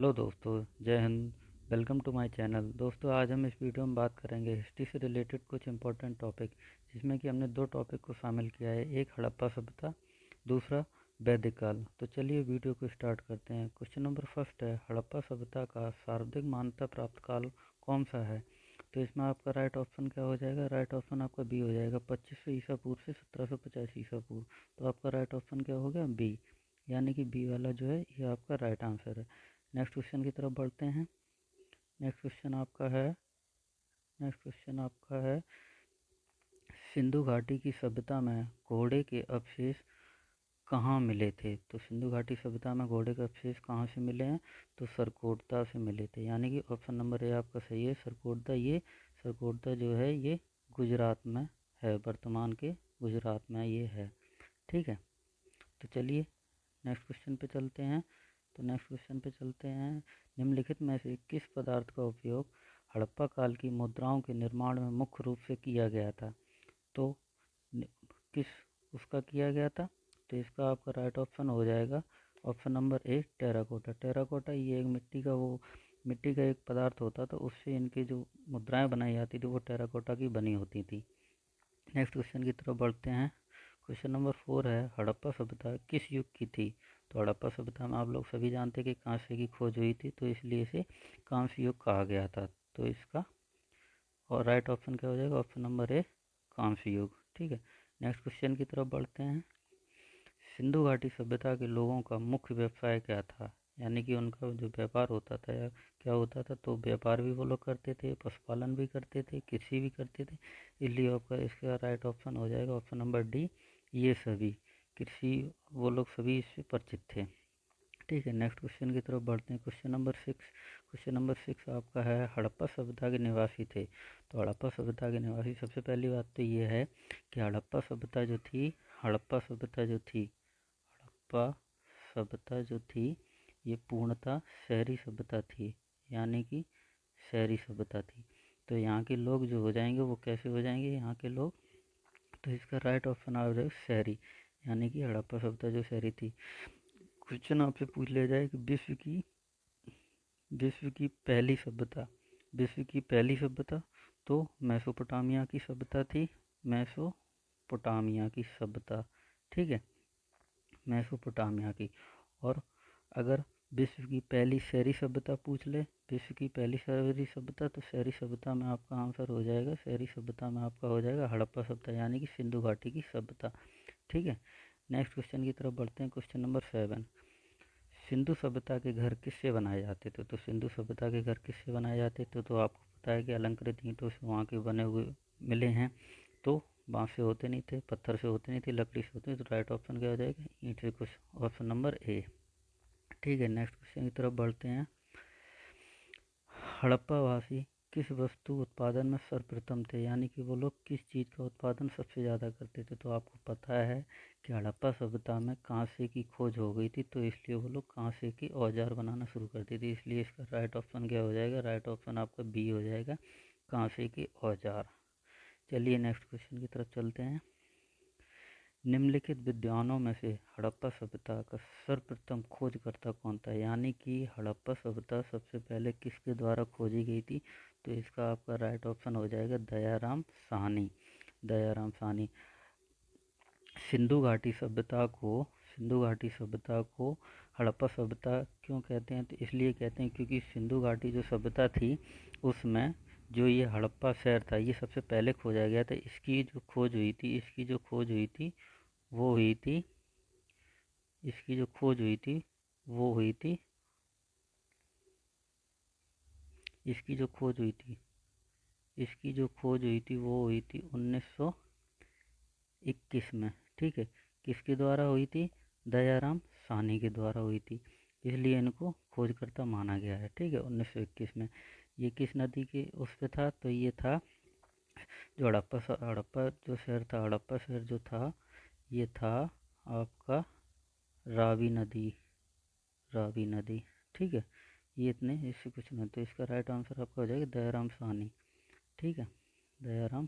Hello दोस्तों, जय हिंद। Welcome to my channel. दोस्तों, आज हम इस वीडियो में बात करेंगे हिस्ट्री से रिलेटेड कुछ इंपॉर्टेंट टॉपिक, जिसमें कि हमने दो टॉपिक को शामिल किया है। एक हड़प्पा सभ्यता, दूसरा वैदिक काल। तो चलिए वीडियो को स्टार्ट करते हैं। क्वेश्चन नंबर फर्स्ट है, हड़प्पा सभ्यता का सर्वाधिक मान्यता प्राप्त काल कौन सा है? तो इसमें आपका राइट ऑप्शन क्या हो जाएगा? राइट ऑप्शन आपका बी हो जाएगा, 2500 ईसा पूर्व से 1750 ईसा पूर्व। तो आपका राइट ऑप्शन क्या हो गया? बी। यानी कि बी वाला जो है ये आपका राइट आंसर है। नेक्स्ट क्वेश्चन की तरफ बढ़ते हैं। नेक्स्ट क्वेश्चन आपका है नेक्स्ट क्वेश्चन आपका है, सिंधु घाटी की सभ्यता में घोड़े के अवशेष कहाँ मिले थे? तो सिंधु घाटी सभ्यता में घोड़े के अवशेष कहाँ से मिले हैं? तो सरकोटदा से मिले थे। यानी कि ऑप्शन नंबर ए आपका सही है, सरकोटदा। ये सरकोटदा जो है ये गुजरात में है, वर्तमान के गुजरात में ये है। ठीक है, तो चलिए नेक्स्ट क्वेश्चन पे चलते हैं। निम्नलिखित में से किस पदार्थ का उपयोग हड़प्पा काल की मुद्राओं के निर्माण में मुख्य रूप से किया गया था? तो किस उसका किया गया था? तो इसका आपका राइट ऑप्शन हो जाएगा option number A, terracotta. Terracotta ये एक मिट्टी का एक पदार्थ होता था, उससे इनकी जो मुद्राएं बनाई जाती थी वो टेराकोटा की बनी होती थी। नेक्स्ट क्वेश्चन की तरफ बढ़ते हैं। क्वेश्चन नंबर 4 है, हड़प्पा सभ्यता किस युग की थी? तो हड़प्पा सभ्यता में आप लोग सभी जानते हैं कि कांस्य की खोज हुई थी, तो इसलिए इसे कांस्य युग कहा गया था। तो इसका और राइट ऑप्शन क्या हो जाएगा? ऑप्शन नंबर ए, कांस्य युग। ठीक है, नेक्स्ट क्वेश्चन की तरफ बढ़ते हैं। सिंधु घाटी सभ्यता के लोगों का मुख्य व्यवसाय क्या था? यानी कि उनका जो व्यापार होता था या क्या होता था? तो व्यापार भी वो लोग करते थे, पशुपालन भी करते थे, कृषि भी करते थे। इसलिए आपका इसका राइट ऑप्शन हो जाएगा ऑप्शन नंबर डी, ये सभी कृषि वो लोग सभी इससे परिचित थे। ठीक है, नेक्स्ट क्वेश्चन की तरफ बढ़ते हैं। क्वेश्चन नंबर 6 आपका है, हड़प्पा सभ्यता के निवासी थे। तो हड़प्पा सभ्यता के निवासी, सबसे पहली बात तो ये है कि हड़प्पा सभ्यता जो थी ये पूर्णतः शहरी सभ्यता थी। यानी कि शहरी सभ्यता थी। तो यहाँ के लोग जो हो जाएंगे वो कैसे हो जाएंगे यहाँ के लोग? तो इसका राइट ऑप्शन आ जाएगा शहरी। यानी कि हड़प्पा सभ्यता जो शहरी थी। क्वेश्चन आपसे पूछ लिया जाए कि विश्व की पहली सभ्यता तो मेसोपोटामिया की सभ्यता थी। मेसोपोटामिया की सभ्यता। ठीक है, मेसोपोटामिया की। और अगर विश्व की पहली शहरी सभ्यता पूछ ले, विश्व की पहली शहरी सभ्यता, तो शहरी सभ्यता में आपका आंसर हो जाएगा, शहरी सभ्यता में आपका हो जाएगा हड़प्पा सभ्यता, यानी कि सिंधु घाटी की सभ्यता। ठीक है, नेक्स्ट क्वेश्चन की तरफ बढ़ते हैं। क्वेश्चन नंबर 7, सिंधु सभ्यता के घर किससे बनाए जाते थे? तो सिंधु सभ्यता के घर किससे बनाए जाते थे? तो आपको पता है कि अलंकृत ईंटों से वहाँ के बने हुए मिले हैं। तो बांस से होते नहीं थे, पत्थर से होते नहीं थे, लकड़ी से होते। तो राइट ऑप्शन क्या हो जाएगा? ईंट से कुछ, ऑप्शन नंबर ए। ठीक है, नेक्स्ट क्वेश्चन की तरफ बढ़ते हैं। हड़प्पावासी किस वस्तु उत्पादन में सर्वप्रथम थे? यानी कि वो लोग किस चीज़ का उत्पादन सबसे ज़्यादा करते थे? तो आपको पता है कि हड़प्पा सभ्यता में कांसे की खोज हो गई थी, तो इसलिए वो लोग कांसे के औजार बनाना शुरू करते थे। इसलिए इसका राइट ऑप्शन क्या हो जाएगा? राइट ऑप्शन आपका बी हो जाएगा, कांसे के औजार। चलिए नेक्स्ट क्वेश्चन की तरफ चलते हैं। निम्नलिखित विद्वानों में से हड़प्पा सभ्यता का सर्वप्रथम खोजकर्ता कौन था? यानी कि हड़प्पा सभ्यता सबसे पहले किसके द्वारा खोजी गई थी? तो इसका आपका राइट ऑप्शन हो जाएगा दयाराम साहनी। दयाराम साहनी। सिंधु घाटी सभ्यता को हड़प्पा सभ्यता क्यों कहते हैं? तो इसलिए कहते हैं क्योंकि सिंधु घाटी जो सभ्यता थी उसमें जो ये हड़प्पा शहर था ये सबसे पहले खोजा गया था। वो हुई थी इसकी जो खोज हुई थी वो हुई थी इसकी जो खोज हुई थी इसकी जो खोज हुई थी वो हुई थी 1921 में। ठीक है, किसके द्वारा हुई थी? दयाराम साहनी के द्वारा हुई थी, इसलिए इनको खोजकर्ता माना गया है। ठीक है, 1921 में। ये किस नदी के उस पे था? तो ये था जो हड़प्पा शहर जो था ये था आपका रावी नदी। ठीक है, ये इतने इससे कुछ नहीं, तो इसका राइट आंसर आपका हो जाएगा दयाराम साहनी। ठीक है, दयाराम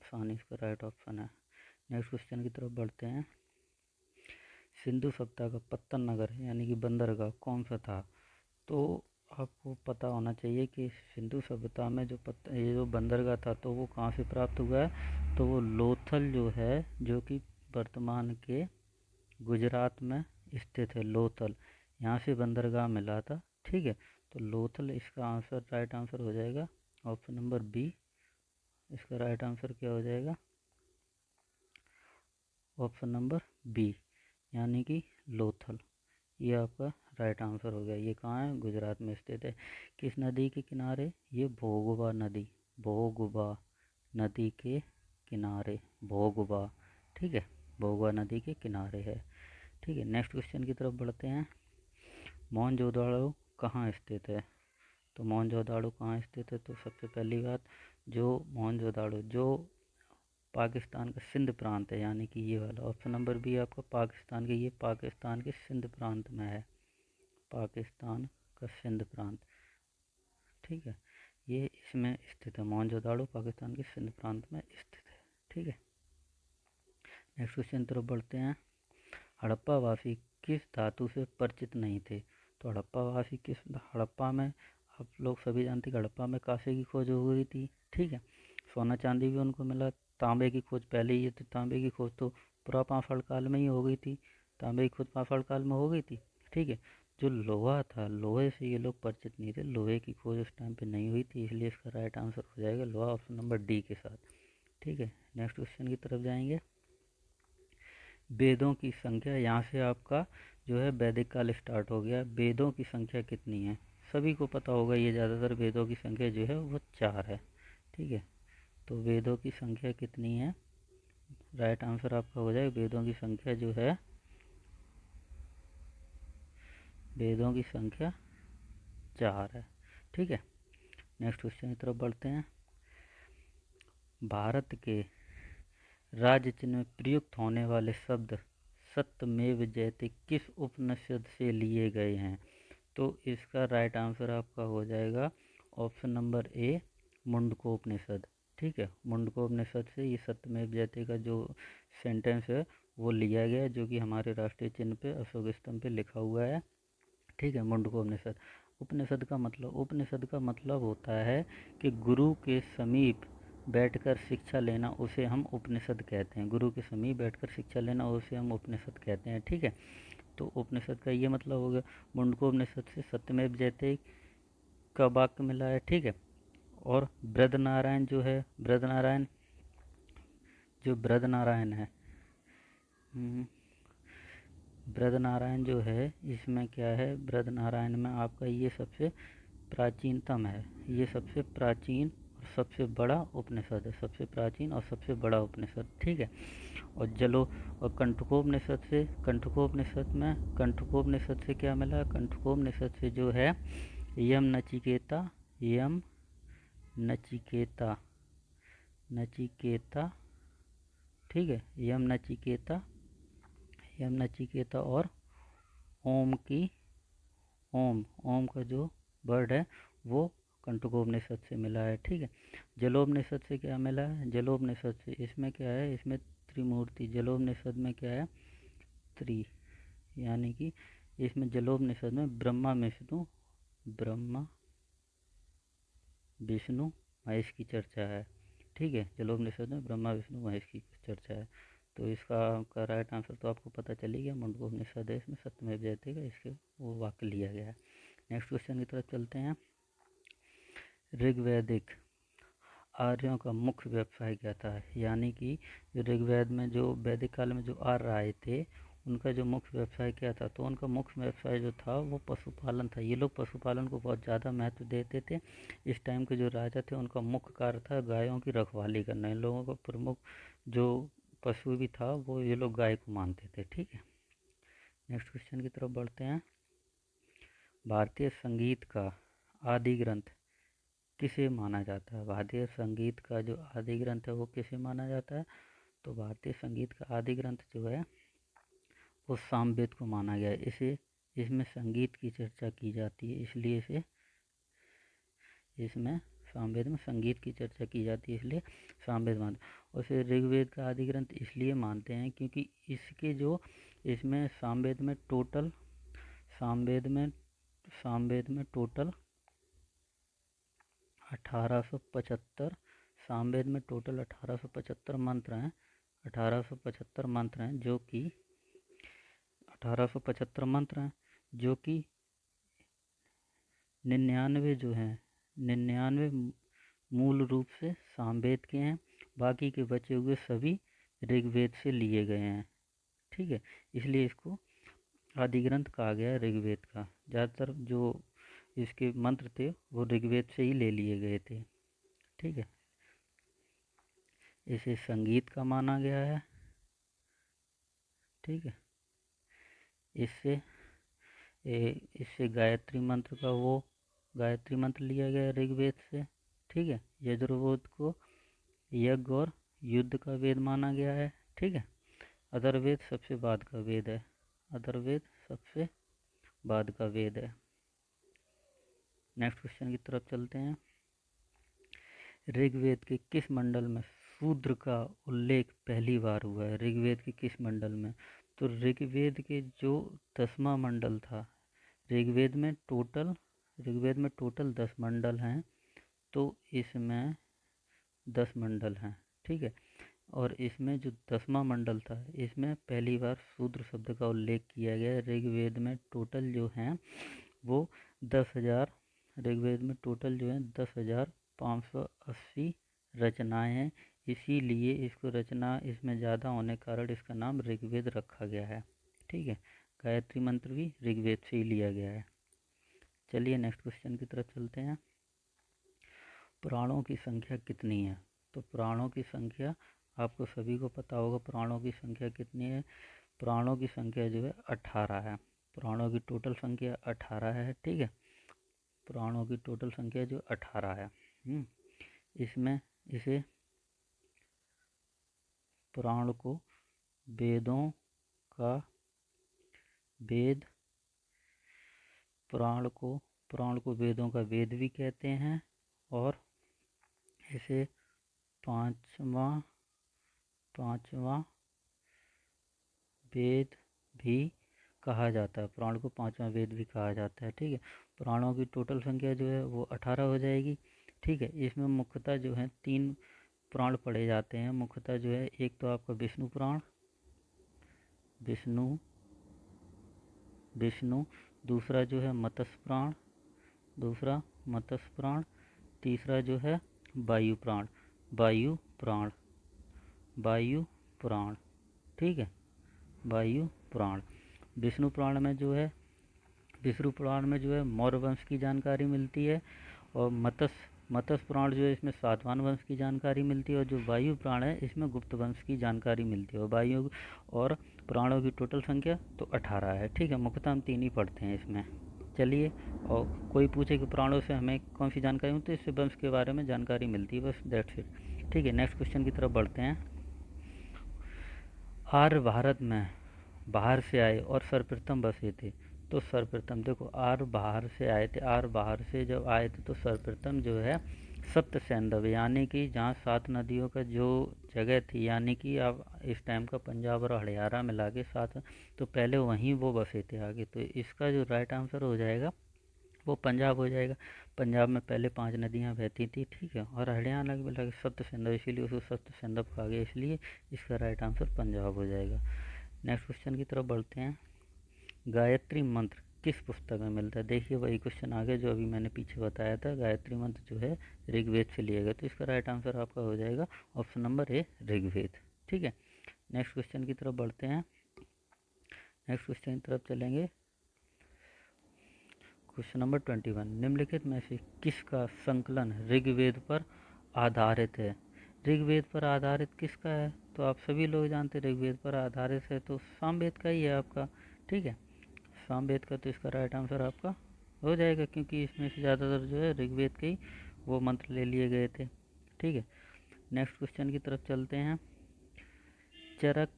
साहनी इसका राइट ऑप्शन है। नेक्स्ट क्वेश्चन की तरफ बढ़ते हैं। सिंधु सभ्यता का पत्तन नगर यानी कि बंदरगाह कौन सा था? तो आपको पता होना चाहिए कि सिंधु सभ्यता में ये जो बंदरगाह था तो वो कहाँ से प्राप्त हुआ है? तो वो लोथल जो है, जो कि वर्तमान के गुजरात में स्थित है, लोथल, यहाँ से बंदरगाह मिला था। ठीक है, तो लोथल इसका आंसर, राइट आंसर हो जाएगा ऑप्शन नंबर बी। इसका राइट आंसर क्या हो जाएगा? ऑप्शन नंबर बी, यानी कि लोथल। ये आपका राइट आंसर हो गया। ये कहाँ है? गुजरात में स्थित है। किस नदी के किनारे? ये भोगुबा नदी, भोगुबा नदी के किनारे, भोगुबा। ठीक है, भोगुबा नदी के किनारे है। ठीक है, नेक्स्ट क्वेश्चन की तरफ बढ़ते हैं। मोहनजोदड़ो कहाँ स्थित है? तो मोहनजोदड़ो कहाँ स्थित है? तो सबसे पहली बात, जो मोहनजोदड़ो जो पाकिस्तान का सिंध प्रांत है, यानी कि ये वाला ऑप्शन नंबर बी आपका पाकिस्तान के, ये पाकिस्तान के सिंध प्रांत में है, पाकिस्तान का सिंध प्रांत। ठीक है, ये इसमें स्थित है, मोहनजोदड़ो पाकिस्तान के सिंध प्रांत में स्थित है। ठीक है, नेक्स्ट क्वेश्चन तरफ बढ़ते हैं। हड़प्पा वासी किस धातु से परिचित नहीं थे? तो हड़प्पा वासी किस, हड़प्पा में आप लोग सभी जानते हैं कि हड़प्पा में कांसे की खोज हो गई थी। ठीक है, सोना चांदी भी उनको मिला, तांबे की खोज पहले ही थी, तांबे की खोज तो पूरा पाषाण काल में ही हो गई थी, तांबे की खोज पाषाण काल में हो गई थी। ठीक है, जो लोहा था, लोहे से ये लोग परिचित नहीं थे, लोहे की खोज उस टाइम पे नहीं हुई थी, इसलिए इसका राइट आंसर हो जाएगा लोहा, ऑप्शन नंबर डी के साथ। ठीक है, नेक्स्ट क्वेश्चन की तरफ जाएंगे। वेदों की संख्या, यहाँ से आपका जो है वैदिक काल स्टार्ट हो गया। वेदों की संख्या कितनी है? सभी को पता होगा, ये ज़्यादातर वेदों की संख्या जो है वो 4 है। ठीक है, तो वेदों की संख्या कितनी है? राइट आंसर आपका हो जाएगा, वेदों की संख्या जो है, वेदों की संख्या 4 है। ठीक है, नेक्स्ट क्वेश्चन की तरफ बढ़ते हैं। भारत के राज्य चिन्ह में प्रयुक्त होने वाले शब्द सत्यमेव जयते किस उपनिषद से लिए गए हैं? तो इसका राइट आंसर आपका हो जाएगा ऑप्शन नंबर ए, मुंडकोपनिषद। ठीक है, मुंडकोपनिषद से ये सत्यमेव जयते का जो सेंटेंस है वो लिया गया है, जो कि हमारे राष्ट्रीय चिन्ह पे अशोक स्तंभ पे लिखा हुआ है। ठीक है, मुंडकोपनिषद। उपनिषद का मतलब होता है कि गुरु के समीप बैठकर शिक्षा लेना, उसे हम उपनिषद कहते हैं। गुरु के समीप बैठकर शिक्षा लेना उसे हम उपनिषद कहते हैं। ठीक है, तो उपनिषद का ये मतलब हो गया। मुंडकोपनिषद से सत्यमेव जयते का वाक्य मिला है। ठीक है, और बृहदनारायण जो है, बृहदनारायण है, बृहदनारायण जो है, इसमें क्या है, बृहदनारायण में आपका ये सबसे प्राचीनतम है, ये सबसे प्राचीन और सबसे बड़ा उपनिषद है, सबसे प्राचीन और सबसे बड़ा उपनिषद। ठीक है, और और कंठकोपनिषद से क्या मिला? कंठकोपनिषद से जो है यम नचिकेता, यम नचिकेता, नचिकेता। ठीक है, यम नचिकेता और ओम की, ओम का जो वर्ड है वो कंठकोपनिषद से मिला है। ठीक है, जलोपनिषद से क्या मिला है? जलोपनिषद से इसमें क्या है, इसमें त्रिमूर्ति, जलोपनिषद में क्या है, त्रि, यानी कि इसमें जलोपनिषद में ब्रह्मा विष्णु महेश की चर्चा है। ठीक है, जलोपनिषद में ब्रह्मा विष्णु महेश की चर्चा है। तो इसका आपका राइट आंसर तो आपको पता चली गया, मुंडकोपनिषद है, इसमें सत्यमेव जयते का इसके वो वाक्य लिया गया है। नेक्स्ट क्वेश्चन की तरफ चलते हैं। ऋग्वैदिक आर्यों का मुख्य व्यवसाय क्या था? यानी कि ऋग्वेद में जो वैदिक काल में जो आर्य आए थे, उनका जो मुख्य व्यवसाय क्या था? तो उनका मुख्य व्यवसाय जो था वो पशुपालन था। ये लोग पशुपालन को बहुत ज़्यादा महत्व देते थे। इस टाइम के जो राजा थे उनका मुख्य कार्य था गायों की रखवाली करना। इन लोगों का प्रमुख जो पशु भी था वो ये लोग गाय को मानते थे। ठीक है, नेक्स्ट क्वेश्चन की तरफ बढ़ते हैं। भारतीय संगीत का आदि ग्रंथ किसे माना जाता है? भारतीय संगीत का जो आदि ग्रंथ है वो किसे माना जाता है? तो भारतीय संगीत का आदि ग्रंथ जो है वो सामवेद को माना गया है। इसमें संगीत की चर्चा की जाती है, इसलिए इसमें सामवेद में संगीत की चर्चा की जाती है, इसलिए सामवेद मानते हैं। और फिर ऋग्वेद का आदि ग्रंथ इसलिए मानते हैं क्योंकि इसके जो इसमें सामवेद में टोटल सामवेद में सामवेद में टोटल 1875 सामवेद में टोटल 1875 मंत्र हैं। 1875 मंत्र हैं जो कि 1875 मंत्र हैं जो कि 99 जो हैं 99 मूल रूप से सामवेद के हैं। बाकी के बचे हुए सभी ऋग्वेद से लिए गए हैं। ठीक है, इसलिए इसको आदिग्रंथ कहा गया है ऋग्वेद का। ज़्यादातर जो इसके मंत्र थे वो ऋग्वेद से ही ले लिए गए थे। ठीक है, इसे संगीत का माना गया है। ठीक है, इससे इससे गायत्री मंत्र का वो गायत्री मंत्र लिया गया ऋग्वेद से। ठीक है, यजुर्वेद को यज्ञ और युद्ध का वेद माना गया है। ठीक है, अथर्ववेद सबसे बाद का वेद है। अथर्ववेद सबसे बाद का वेद है। नेक्स्ट क्वेश्चन की तरफ चलते हैं। ऋग्वेद के किस मंडल में शूद्र का उल्लेख पहली बार हुआ है? ऋग्वेद के किस मंडल में? तो ऋग्वेद के जो 10वां मंडल था, ऋग्वेद में टोटल 10 मंडल हैं। तो इसमें 10 मंडल हैं। ठीक है, और इसमें जो 10वां मंडल था इसमें पहली बार शूद्र शब्द का उल्लेख किया गया। ऋग्वेद में टोटल जो हैं वो 10,000 ऋग्वेद में टोटल जो है 10,580 रचनाएं हैं। इसीलिए इसको रचना इसमें ज़्यादा होने के कारण इसका नाम ऋग्वेद रखा गया है। ठीक है, गायत्री मंत्र भी ऋग्वेद से ही लिया गया है। चलिए नेक्स्ट क्वेश्चन की तरफ चलते हैं। पुराणों की संख्या कितनी है? तो पुराणों की संख्या आपको सभी को पता होगा। पुराणों की संख्या कितनी है? पुराणों की संख्या जो है 18 है। पुराणों की टोटल संख्या 18 है। ठीक है, पुराणों की टोटल संख्या जो 18 है। इसमें इसे पुराण को वेदों का वेद पुराण को वेदों का वेद भी कहते हैं और इसे पांचवा वेद भी कहा जाता है। पुराण को 5वां वेद भी कहा जाता है। ठीक है, पुराणों की टोटल संख्या जो है वो 18 हो जाएगी। ठीक है, इसमें मुख्यतः जो है 3 पुराण पढ़े जाते हैं। मुख्यतः जो है एक तो आपका विष्णु पुराण, विष्णु दूसरा जो है मत्स्य पुराण, तीसरा जो है वायु पुराण। ठीक है, वायु पुराण। विष्णु पुराण में जो है मौर्य वंश की जानकारी मिलती है और मत्स्य पुराण जो है इसमें सातवाहन वंश की जानकारी मिलती है और जो वायु पुराण है इसमें गुप्त वंश की जानकारी मिलती है। और वायु और पुराणों की टोटल संख्या तो 18 है। ठीक है, मुख्यतः हम 3 ही पढ़ते हैं इसमें। चलिए, और कोई पूछे कि पुराणों से हमें कौन सी जानकारी मिलती है, इससे वंश के बारे में जानकारी मिलती है, बस दैट्स इट। ठीक है, नेक्स्ट क्वेश्चन की तरफ बढ़ते हैं। आर्य भारत में बाहर से आए और सर्वप्रथम बसे थे। तो सर्वप्रथम देखो, आर्य बाहर से आए थे। आर्य बाहर से जब आए थे तो सर्वप्रथम जो है सप्त सैंधव, यानी कि जहाँ 7 नदियों का जो जगह थी, यानी कि अब इस टाइम का पंजाब और हरियाणा मिला के 7, तो पहले वहीं वो बसे थे आगे। तो इसका जो राइट आंसर हो जाएगा वो पंजाब हो जाएगा। पंजाब में पहले 5 नदियाँ बहती थी। ठीक है, और हरियाणा के मिला के सप्त सैंधव, इसीलिए उसको सप्त सैंधव कहा गया, इसलिए इसका राइट आंसर पंजाब हो जाएगा। नेक्स्ट क्वेश्चन की तरफ बढ़ते हैं। गायत्री मंत्र किस पुस्तक में मिलता है? देखिए, वही क्वेश्चन आ गया जो अभी मैंने पीछे बताया था। गायत्री मंत्र जो है ऋग्वेद से लिया गया, तो इसका राइट आंसर आपका हो जाएगा ऑप्शन नंबर ए, ऋग्वेद। ठीक है, नेक्स्ट क्वेश्चन की तरफ बढ़ते हैं। नेक्स्ट क्वेश्चन की तरफ चलेंगे। क्वेश्चन नंबर 21, निम्नलिखित में से किसका संकलन ऋग्वेद पर आधारित है? ऋग्वेद पर आधारित किसका है? तो आप सभी लोग जानते हैं ऋग्वेद पर आधारित है तो सामवेद का ही है आपका। ठीक है, सामवेद का, तो इसका राइट आंसर आपका हो जाएगा, क्योंकि इसमें से ज़्यादातर जो है ऋग्वेद के ही वो मंत्र ले लिए गए थे। ठीक है, नेक्स्ट क्वेश्चन की तरफ चलते हैं। चरक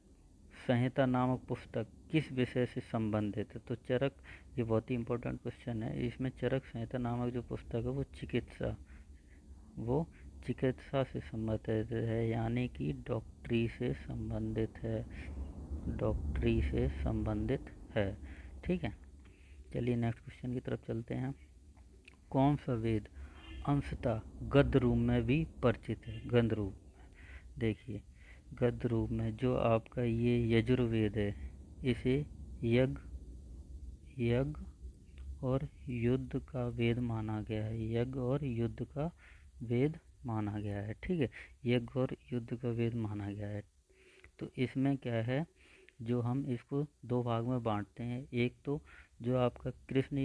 संहिता नामक पुस्तक किस विषय से संबंधित है? तो चरक, ये बहुत ही इंपॉर्टेंट क्वेश्चन है। इसमें चरक संहिता नामक जो पुस्तक है वो चिकित्सा से संबंधित है, यानी कि डॉक्टरी से संबंधित है। डॉक्टरी से संबंधित है। ठीक है, चलिए नेक्स्ट क्वेश्चन की तरफ चलते हैं। कौन सा वेद अंशतः गद्य रूप में भी परिचित है? गद्य रूप, देखिए गद्य रूप में जो आपका ये यजुर्वेद है, इसे यज्ञ और युद्ध का वेद माना गया है। यज्ञ और युद्ध का वेद माना गया है। ठीक है, यज्ञ और युद्ध का वेद माना गया है। तो इसमें क्या है, जो हम इसको दो भाग में बांटते हैं। एक तो जो आपका कृष्ण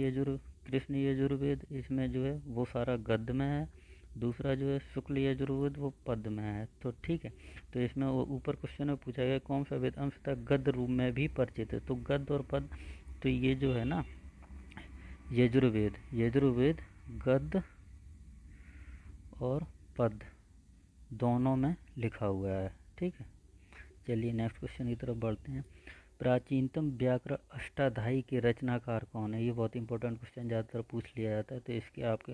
यजुर्वेद, इसमें जो है वो सारा गद्य में है। दूसरा जो है शुक्ल यजुर्वेद, वो पद्य में है। तो ठीक है, तो इसमें वो ऊपर क्वेश्चन में पूछा गया कौन सा वेद अंशतः गद्य रूप में भी परिचित है। तो गद्य और पद, तो ये जो है ना यजुर्वेद गद्य और पद्य दोनों में लिखा हुआ है। ठीक है, चलिए नेक्स्ट क्वेश्चन की तरफ बढ़ते हैं। प्राचीनतम व्याकरण अष्टाध्यायी के रचनाकार कौन है? ये बहुत इंपॉर्टेंट क्वेश्चन ज़्यादातर पूछ लिया जाता है। तो इसके आपके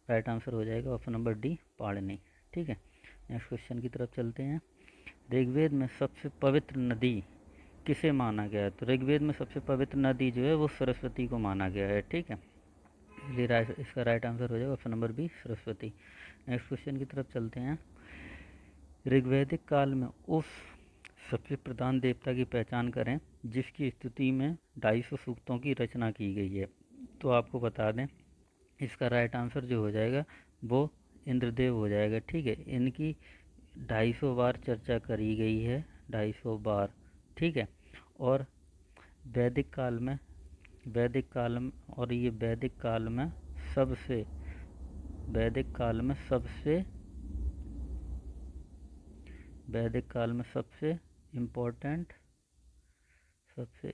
राइट आंसर हो जाएगा ऑप्शन नंबर डी, पाणिनि। ठीक है, नेक्स्ट क्वेश्चन की तरफ चलते हैं। ऋग्वेद में सबसे पवित्र नदी किसे माना गया है? तो ऋग्वेद में सबसे पवित्र नदी जो है वो सरस्वती को माना गया है। ठीक है, इसका राइट आंसर हो जाएगा option number B, Saraswati. Next question की तरफ चलते हैं। ऋग्वैदिक काल में उस सबसे प्रधान देवता की पहचान करें जिसकी स्तुति में 250 सूक्तों की रचना की गई है। तो आपको बता दें, इसका राइट आंसर जो हो जाएगा वो इंद्रदेव हो जाएगा। ठीक है, इनकी 250 बार चर्चा करी गई है, 250 बार। ठीक है, और वैदिक काल में और ये वैदिक काल में सबसे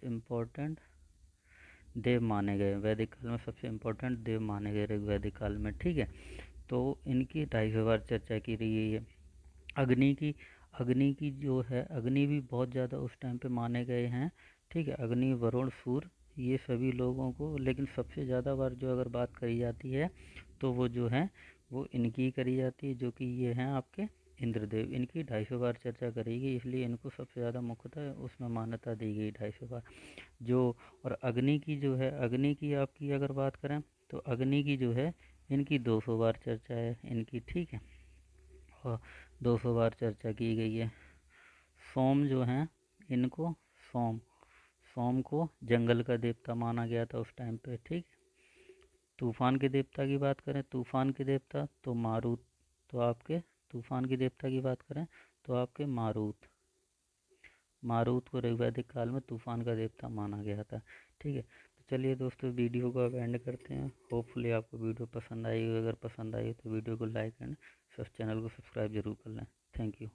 इम्पोर्टेंट देव माने गए। वैदिक काल में सबसे इम्पोर्टेंट देव माने गए ऋग्वैदिक काल में। ठीक है, तो इनकी 250 बार चर्चा की रही है। अग्नि की जो है, अग्नि भी बहुत ज़्यादा उस टाइम पे माने गए हैं। ठीक है, अग्नि, वरुण, सूर्य, ये सभी लोगों को, लेकिन सबसे ज़्यादा बार जो अगर बात करी जाती है तो वो जो है वो इनकी करी जाती है, जो कि ये हैं आपके इंद्रदेव। इनकी 250 बार चर्चा करी गई, इसलिए इनको सबसे ज़्यादा मुख्यतः उसमें मान्यता दी गई 250 बार। जो और अग्नि की जो है, अग्नि की आपकी अगर बात करें तो अग्नि की जो है इनकी 200 बार चर्चा है इनकी। ठीक है, और 200 बार चर्चा की गई है। सोम जो हैं, इनको सोम को जंगल का देवता माना गया था उस टाइम पे। ठीक, तूफान के देवता की बात करें, तूफान के देवता तो मारुत, तो आपके तूफान के देवता की बात करें तो आपके मारुत को ऋग्वैदिक काल में तूफान का देवता माना गया था। ठीक है, तो चलिए दोस्तों, वीडियो को अब एंड करते हैं। होपफुली आपको वीडियो पसंद आई हो। अगर पसंद आई तो वीडियो को लाइक एंड चैनल को सब्सक्राइब जरूर कर लें। Thank you.